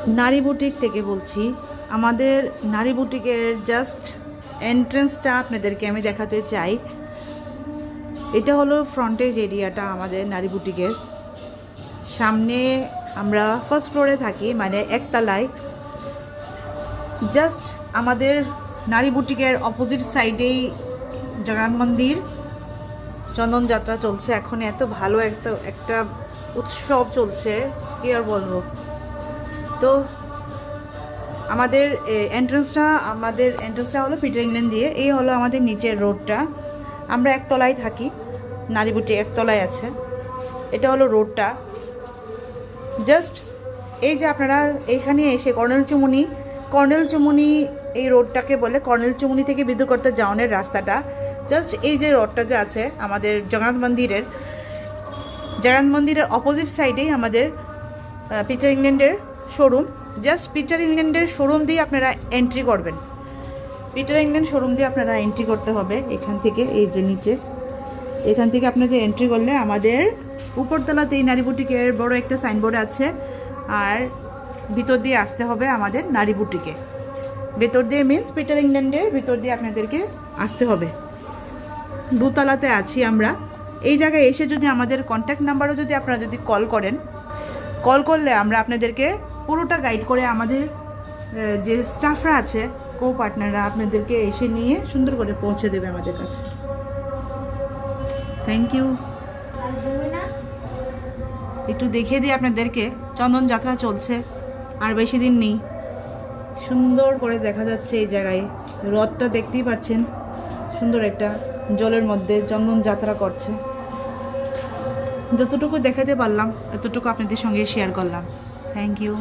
নারী বুটিক থেকে বলছি। আমাদের নারী বুটিকের জাস্ট এন্ট্রেন্সটা আপনাদেরকে আমি দেখাতে চাই। এটা হলো ফ্রন্টেজ এরিয়াটা আমাদের নারী বুটিকের। সামনে আমরা ফার্স্ট ফ্লোরে থাকি, মানে একতলায়। জাস্ট আমাদের নারী বুটিকের অপোজিট সাইডেই জগন্নাথ মন্দির, চন্দন যাত্রা চলছে এখন। এত ভালো একটা উৎসব চলছে, কি আর বলবো। তো আমাদের এন্ট্রেন্সটা হলো পিটার ইংল্যান্ড দিয়ে। এই হলো আমাদের নিচের রোডটা। আমরা একতলায় থাকি, নারী বুটিক একতলায় আছে। এটা হলো রোডটা। জাস্ট এই যে আপনারা এইখানে এসে কর্নেল চুমুনি এই রোডটাকে বলে। কর্নেল চুমুনি থেকে বিদ্যুৎকর্তা যাওয়ানের রাস্তাটা, জাস্ট এই যে রোডটা যে আছে আমাদের জগন্নাথ মন্দিরের অপোজিট সাইডেই আমাদের পিটার ইংল্যান্ডের শোরুম। জাস্ট পিটার ইংল্যান্ডের শোরুম দিয়ে আপনারা এন্ট্রি করবেন। পিটার ইংল্যান্ড শোরুম দিয়ে আপনারা এন্ট্রি করতে হবে এখান থেকে। এই যে নিচে, এখান থেকে আপনাদের এন্ট্রি করলে আমাদের উপরতলাতেই নারী বুটিকের বড় একটা সাইনবোর্ড আছে। আর ভিতর দিয়ে আসতে হবে আমাদের নারী বুটিকে। ভেতর দিয়ে মিন্স পিটার ইংল্যান্ডের ভিতর দিয়ে আপনাদেরকে আসতে হবে। দোতলাতে আছি আমরা। এই জায়গায় এসে যদি আমাদের কন্ট্যাক্ট নাম্বারও যদি আপনারা যদি কল করলে আমরা আপনাদেরকে পুরোটা গাইড করে, আমাদের যে স্টাফরা আছে, কো পার্টনাররা আপনাদেরকে এসে নিয়ে সুন্দর করে পৌঁছে দেবে আমাদের কাছে। Thank you. একটু দেখিয়ে দিই আপনাদেরকে, চন্দন যাত্রা চলছে, আর বেশি দিন নেই। সুন্দর করে দেখা যাচ্ছে এই জায়গায়। রথটা দেখতেই পাচ্ছেন, সুন্দর একটা জলের মধ্যে চন্দন যাত্রা করছে। যতটুকু দেখাতে পারলাম এতটুকু আপনাদের সঙ্গে শেয়ার করলাম। Thank you.